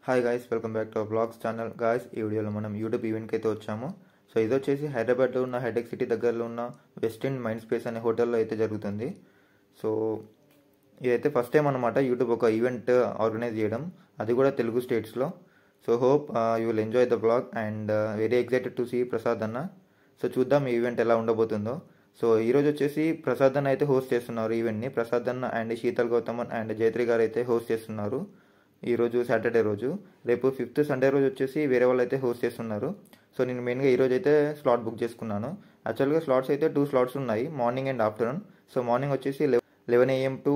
Hi guys, welcome back to our blogs channel. Guys, ఈ వీడియోలో మనం యూట్యూబ్ ఈవెంట్కి అయితే వచ్చాము. సో ఇది వచ్చేసి హైదరాబాద్లో ఉన్న హైటెక్ సిటీ దగ్గరలో ఉన్న వెస్ట్ ఇండ్ మైండ్ స్పేస్ అనే హోటల్లో అయితే జరుగుతుంది. సో ఇదైతే ఫస్ట్ టైం అనమాట యూట్యూబ్ ఒక ఈవెంట్ ఆర్గనైజ్ చేయడం, అది కూడా తెలుగు స్టేట్స్లో. So hope you will enjoy the blog and very excited to see Prasad అన్న. సో చూద్దాం ఈ ఈవెంట్ ఎలా ఉండబోతుందో. సో ఈరోజు వచ్చేసి ప్రసాద్ అన్న అయితే హోస్ట్ చేస్తున్నారు ఈవెంట్ని. ప్రసాద్ అన్న అండ్ శీతల్ గౌతమన్ అండ్ జయత్రి గారు అయితే హోస్ట్ చేస్తున్నారు ఈరోజు సాటర్డే రోజు. రేపు 5th సండే రోజు వచ్చేసి వేరే వాళ్ళు అయితే హోస్ట్ చేస్తున్నారు. సో నేను మెయిన్గా ఈరోజు అయితే స్లాట్ బుక్ చేసుకున్నాను. యాక్చువల్గా స్లాట్స్ అయితే 2 స్లాట్స్ ఉన్నాయి, morning and afternoon. So morning వచ్చేసి 11 AM to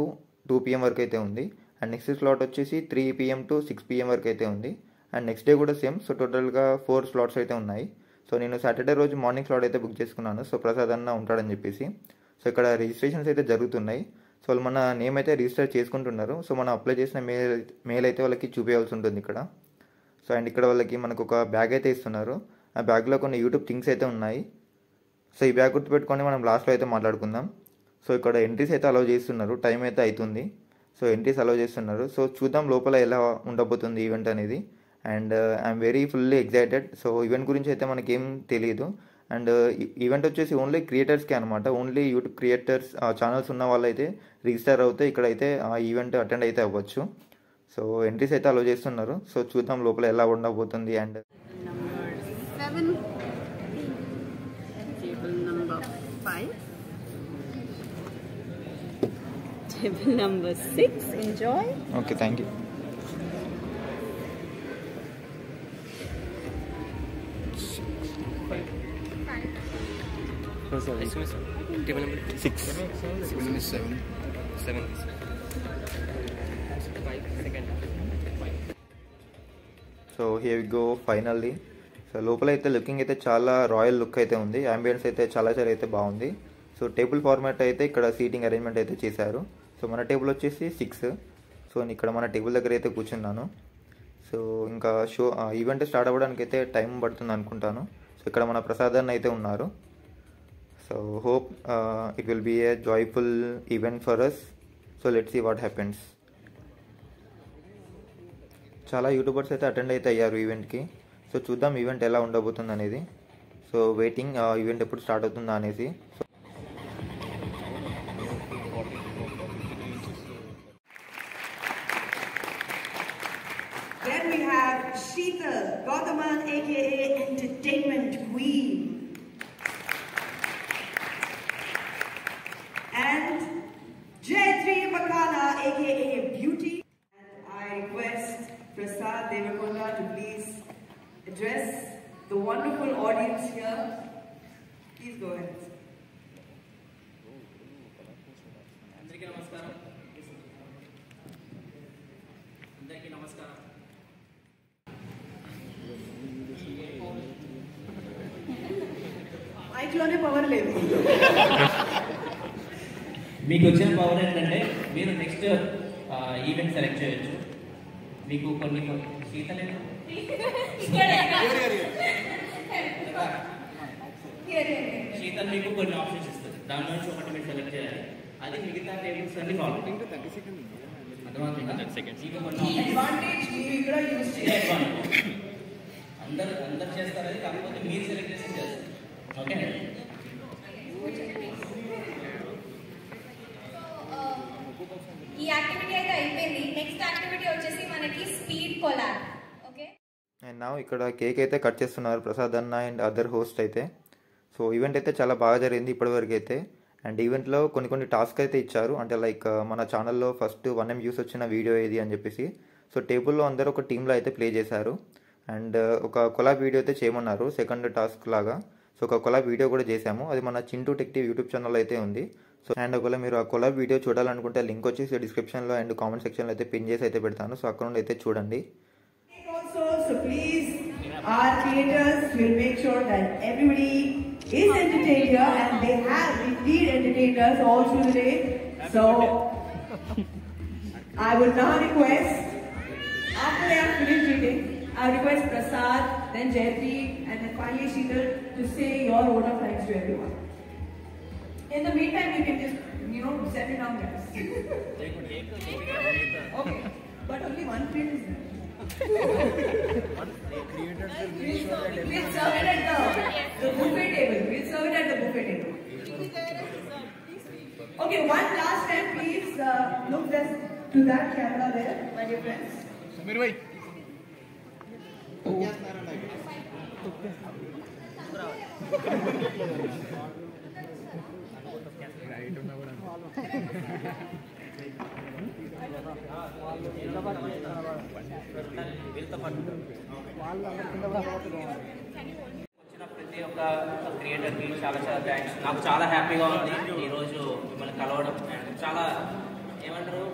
2 PM వరకు అయితే ఉంది. అండ్ నెక్స్ట్ స్లాట్ వచ్చేసి 3 PM to 6 PM వరకు అయితే ఉంది. అండ్ నెక్స్ట్ డే కూడా సేమ్. సో టోటల్గా 4 స్లాట్స్ అయితే ఉన్నాయి. సో నేను సాటర్డే రోజు మార్నింగ్ స్లాట్ అయితే బుక్ చేసుకున్నాను, సో ప్రసాద్ అన్న ఉంటాడని చెప్పేసి. సో ఇక్కడ రిజిస్ట్రేషన్స్ అయితే జరుగుతున్నాయి. సో వాళ్ళు మన నేమ్ అయితే రిజిస్టర్ చేసుకుంటున్నారు. సో మనం అప్లై చేసిన మెయిల్ అయితే వాళ్ళకి చూపించాల్సి ఉంటుంది ఇక్కడ. సో అండ్ ఇక్కడ వాళ్ళకి మనకు ఒక బ్యాగ్ అయితే ఇస్తున్నారు. ఆ బ్యాగ్లో కొన్ని యూట్యూబ్ థింగ్స్ అయితే ఉన్నాయి. సో ఈ బ్యాగ్ గుర్తుపెట్టుకొని మనం లాస్ట్లో అయితే మాట్లాడుకుందాం. సో ఇక్కడ ఎంట్రీస్ అయితే అలౌ చేస్తున్నారు, టైం అయితే అవుతుంది. సో ఎంట్రీస్ అలౌ చేస్తున్నారు. సో చూద్దాం లోపల ఎలా ఉండబోతుంది ఈవెంట్ అనేది. And I'm very fully excited. So event గురించి అయితే మనకేం తెలియదు. అండ్ ఈవెంట్ వచ్చేసి ఓన్లీ క్రియేటర్స్కే అనమాట. ఓన్లీ యూట్యూబ్ క్రియేటర్స్ ఛానల్స్ ఉన్న వాళ్ళు అయితే రిజిస్టర్ అవుతే ఇక్కడైతే ఆ ఈవెంట్ అటెండ్ అయితే అవ్వచ్చు. సో ఎంట్రీస్ అయితే అలో చేస్తున్నారు. సో చూద్దాం లోపల ఎలా ఉండబోతుంది. And Table number 6, enjoy. Okay, thank you. Table number 6. Table number 7. 7. 5. Second. So here we go finally. So లోపల అయితే లుకింగ్ అయితే చాలా రాయల్ లుక్ అయితే ఉంది. అంబియన్స్ అయితే చాలా అయితే బాగుంది. సో టేబుల్ ఫార్మాట్ అయితే ఇక్కడ సీటింగ్ అరేంజ్మెంట్ అయితే చేశారు. సో మన టేబుల్ వచ్చేసి 6. సో నేను ఇక్కడ మన టేబుల్ దగ్గర అయితే కూర్చున్నాను. సో ఇంకా ఈవెంట్ స్టార్ట్ అవ్వడానికి అయితే టైం పడుతుంది అనుకుంటాను. సో ఇక్కడ మన ప్రసాద్ అన్న అయితే ఉన్నారు. So hope it will be a joyful event for us. So let's see what happens. చాలా యూట్యూబర్స్ అయితే అటెండ్ అయితే అయ్యారు ఈవెంట్కి. సో చూద్దాం ఈవెంట్ ఎలా ఉండబోతుంది అనేది. సో వెయిటింగ్ ఈవెంట్ ఎప్పుడు స్టార్ట్ అవుతుందా అనేసి. Then we have Sheetal Gautaman, aka Entertainment Queen. And Jayatri Bakana, aka Beauty. And I request Prasad Devakonda to please address the wonderful audience here. Please go ahead. అందరికీ నమస్కారం. Mic లోనే power లేదు. మీకు వచ్చిన power ఏంటంటే మీరు next event select చేయొచ్చు. మీకు కొన్ని శీతలేదు శీతల్ మీకు కొన్ని ఆప్షన్స్ ఇస్తుంది. దాని నుంచి ఒకటి మీరు సెలెక్ట్ చేయాలి. అది మిగతా టేబుల్స్ అన్ని ఫాలో అందరు చేస్తారు. అది కాకపోతే మీరు సెలెక్ట్ చేసి చేస్తారు. ఓకే, ఈ యాక్టివిటీ అయితే అయిపోయింది. నెక్స్ట్ యాక్టివిటీ వచ్చేసి మనకి స్పీడ్ కొలాబ్. ఓకే, అండ్ నా ఇక్కడ కేక్ అయితే కట్ చేస్తున్నారు ప్రసాద్ అన్న అండ్ అదర్ హోస్ట్ అయితే. సో ఈవెంట్ అయితే చాలా బాగా జరిగింది ఇప్పటివరకు అయితే. అండ్ ఈవెంట్లో కొన్ని టాస్క్ అయితే ఇచ్చారు. అంటే లైక్ మన ఛానల్లో ఫస్ట్ 1M వ్యూస్ వచ్చిన వీడియో ఏది అని చెప్పేసి. సో టేబుల్లో అందరూ ఒక టీంలో అయితే ప్లే చేశారు. అండ్ ఒక కొలాబ్ వీడియో అయితే చేయమన్నారు సెకండ్ టాస్క్ లాగా. సో ఒక కొలాబ్ వీడియో కూడా చేశాము. అది మన చింటూ టెక్టివ్ యూట్యూబ్ ఛానల్ అయితే ఉంది. సో అండ్ ఒకవేళ మీరు ఆ కొలాబ్ వీడియో చూడాలనుకుంటే లింక్ వచ్చేసి డిస్క్రిప్షన్లో అండ్ కామెంట్ సెక్షన్లో అయితే పిన్ చేసి అయితే పెడతాను. సో అక్కడ నుండి అయితే చూడండి. Also, so please, our creators will make sure that everybody is entertained here, and they have indeed entertained us all through the day. So, I would now request, after they have finished eating, I would request Prasad, then Jayatri, and then finally Sheetal to say your vote of thanks to everyone. In the meantime, you can just, set it down, guys. Okay, but only one plate is there. We'll serve it at the buffet table. We'll serve it at the buffet table. Okay, one last time, please look to that camera there, my dear friends. Samir bhai. వచ్చిన ప్రతి ఒక్క క్రియేటర్కి చాలా చాలా thanks. నాకు చాలా హ్యాపీగా ఉంది ఈరోజు మిమ్మల్ని కలవడం. చాలా ఏమంటారు,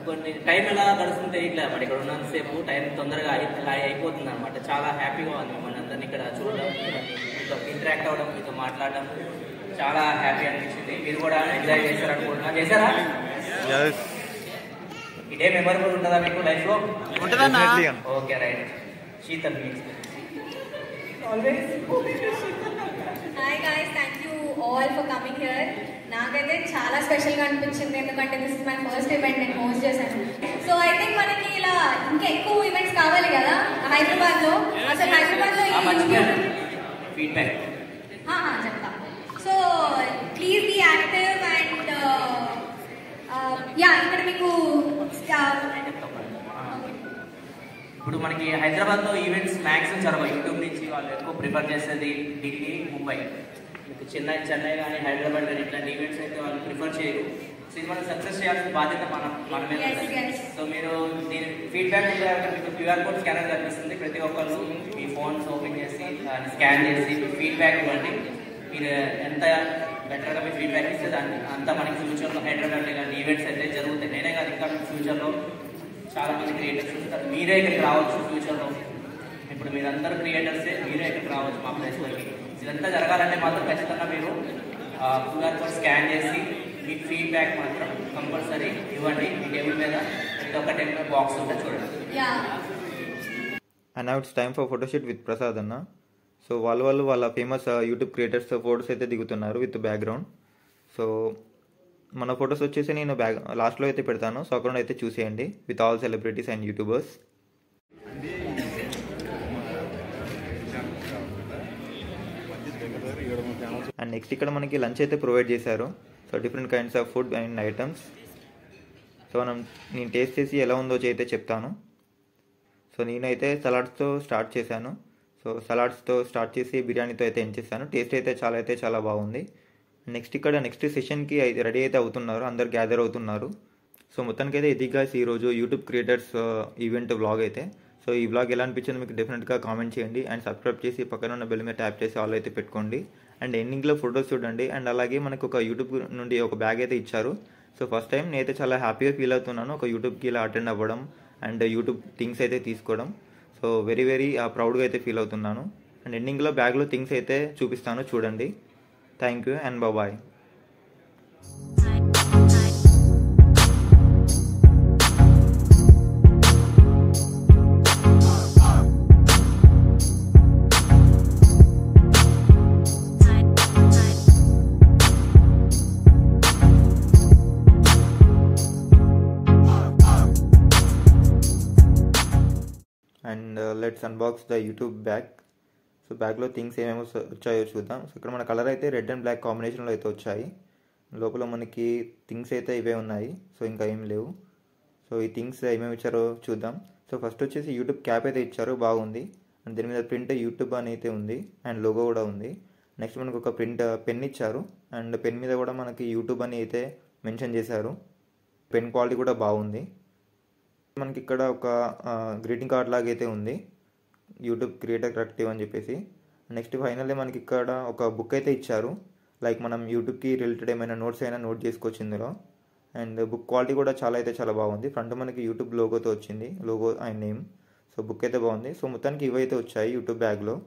కొన్ని టైం ఎలా గడుస్తుంటే ఇట్లా మరి ఇక్కడ ఉన్నంతసేపు టైం తొందరగా ఇలా అయిపోతుంది అనమాట. చాలా హ్యాపీగా ఉంది మిమ్మల్ని అందరినీ ఇక్కడ చూడడం, మీతో ఇంటరాక్ట్ అవ్వడం, మీతో మాట్లాడడం చాలా హ్యాపీ అనిపించింది. మీరు కూడా ఎంజాయ్ చేశారనుకుంటున్నా. చేశారా? ఇదే మెమరబుల్ ఉంటుందా మీకు లైఫ్ లో? Okay, right. Sheetal Always. Hi guys, thank you all for coming here. నాకైతే చాలా స్పెషల్గా అనిపించింది, ఎందుకంటే this is my first event నేను హోస్ట్ చేశాను. సో ఐ థింక్ మనకి ఇలా ఇంకా ఎక్కువ ఈవెంట్స్ కావాలి కదా హైదరాబాద్లో. అసలు హైదరాబాద్లో ఫీడ్బ్యాక్ చెప్తా. So please be active and yeah, ఇక్కడ మీకు ఇప్పుడు మనకి హైదరాబాద్లో ఈవెంట్స్ మ్యాక్సిమం జరగవు. యూట్యూబ్ నుంచి వాళ్ళు ఎక్కువ ప్రిఫర్ చేసేది ఢిల్లీ, ముంబై. చెన్నై కానీ హైదరాబాద్ కానీ ఇట్లాంటి ఈవెంట్స్ అయితే వాళ్ళు ప్రిఫర్ చేయరు. సో ఇది మనం సక్సెస్ చేయాల్సిన బాధ్యత మన మీద ఉంది. సో మీరు దీని ఫీడ్బ్యాక్ మీకు క్యూఆర్ కోడ్ స్కానర్ కనిపిస్తుంది. ప్రతి ఒక్కరు మీ ఫోన్స్ ఓపెన్ చేసి స్కాన్ చేసి ఫీడ్బ్యాక్ ఇవ్వండి. మీరు ఎంత బెటర్గా మీ ఫీడ్బ్యాక్ ఇస్తే దాన్ని అంతా మనకి ఫ్యూచర్లో హైదరాబాద్ కానీ ఈవెంట్స్ అయితే జరుగుతాయి. నేనే కాదు, ఇంకా ఫ్యూచర్లో చాలా మంది క్రియేటర్స్ ఉంటారు. మీరే ఇక్కడికి రావచ్చు ఫ్యూచర్లో. ఇప్పుడు మీరందరూ క్రియేటర్సే, మీరే ఇక్కడికి రావచ్చు మా ప్లేస్లోకి. ఇదంతా జరగాలంటే మాత్రం ఖచ్చితంగా మీరు క్యూఆర్ కోడ్ స్కాన్ చేసి మీ ఫీడ్బ్యాక్ మాత్రం కంపల్సరీ ఇవ్వండి. మీ టేబుల్ మీద ప్రతి ఒక్క టేబుల్ బాక్స్ ఉంటే చూడండి. And now it's time for photoshoot with Prasad అన్న. సో వాళ్ళ ఫేమస్ యూట్యూబ్ క్రియేటర్స్ ఫొటోస్ అయితే దిగుతున్నారు విత్ బ్యాక్గ్రౌండ్. సో మన ఫొటోస్ వచ్చేసి నేను లాస్ట్లో అయితే పెడతాను. సో అక్కడ అయితే చూసేయండి with all celebrities and YouTubers. And next ఇక్కడ మనకి లంచ్ అయితే ప్రొవైడ్ చేశారు. So different kinds of food and items. So నేను టేస్ట్ చేసి ఎలా ఉందో అయితే చెప్తాను. సో నేనైతే సలాడ్స్తో స్టార్ట్ చేశాను. సో సలాడ్స్తో స్టార్ట్ చేసి బిర్యానీతో అయితే ఎండ్ చేశాను. టేస్ట్ అయితే చాలా బాగుంది. నెక్స్ట్ సెషన్కి రెడీ అయితే అవుతున్నారు, అందరు గ్యాదర్ అవుతున్నారు. సో మొత్తానికి అయితే ఇది గాయ్స్ ఈరోజు యూట్యూబ్ క్రియేటర్స్ ఈవెంట్ వ్లాగ్ అయితే. సో ఈ వ్లాగ్ ఎలా అనిపించింది మీకు డెఫినెట్గా కామెంట్ చేయండి. అండ్ సబ్స్క్రైబ్ చేసి పక్కన ఉన్న బెల్ మీద ట్యాప్ చేసి ఆల్ అయితే పెట్టుకోండి. అండ్ ఎండింగ్లో ఫొటోస్ చూడండి. అండ్ అలాగే మనకు ఒక యూట్యూబ్ నుండి ఒక బ్యాగ్ అయితే ఇచ్చారు. సో ఫస్ట్ టైం నేనైతే చాలా హ్యాపీగా ఫీల్ అవుతున్నాను ఒక యూట్యూబ్కి ఇలా అటెండ్ అవ్వడం అండ్ యూట్యూబ్ థింగ్స్ అయితే తీసుకోవడం. సో వెరీ ప్రౌడ్గా అయితే ఫీల్ అవుతున్నాను. అండ్ ఎండింగ్లో బ్యాగ్లో థింగ్స్ అయితే చూపిస్తాను, చూడండి. Thank you and bye. And let's unbox the YouTube bag. So బ్యాగ్లో థింగ్స్ ఏమేమో వచ్చాయో చూద్దాం. సో ఇక్కడ మన కలర్ అయితే రెడ్ అండ్ బ్లాక్ కాంబినేషన్లో అయితే వచ్చాయి. లోపల మనకి థింగ్స్ అయితే ఇవే ఉన్నాయి. సో ఇంకా ఏం లేవు. సో ఈ థింగ్స్ ఏమేమి ఇచ్చారో చూద్దాం. సో ఫస్ట్ వచ్చేసి యూట్యూబ్ క్యాప్ అయితే ఇచ్చారు, బాగుంది. అండ్ దీని మీద ప్రింట్ యూట్యూబ్ అని అయితే ఉంది అండ్ లోగో కూడా ఉంది. నెక్స్ట్ మనకు ఒక పెన్ ఇచ్చారు. అండ్ పెన్ మీద కూడా మనకి యూట్యూబ్ అని అయితే మెన్షన్ చేశారు. పెన్ క్వాలిటీ కూడా బాగుంది. మనకి ఇక్కడ ఒక గ్రీటింగ్ కార్డ్ లాగా అయితే ఉంది, యూట్యూబ్ క్రియేటర్ కరెక్టివ్ అని చెప్పేసి. నెక్స్ట్ ఫైనల్లీ మనకి ఇక్కడ ఒక బుక్ అయితే ఇచ్చారు. లైక్ మనం యూట్యూబ్కి రిలేటెడ్ ఏమైనా నోట్స్ అయినా నోట్ చేసుకోవచ్చు ఇందులో. అండ్ బుక్ క్వాలిటీ కూడా చాలా బాగుంది. ఫ్రంట్ మనకి యూట్యూబ్ లోగోతో వచ్చింది, logo and name. So book అయితే బాగుంది. సో మొత్తానికి ఇవైతే వచ్చాయి యూట్యూబ్ బ్యాగ్లో.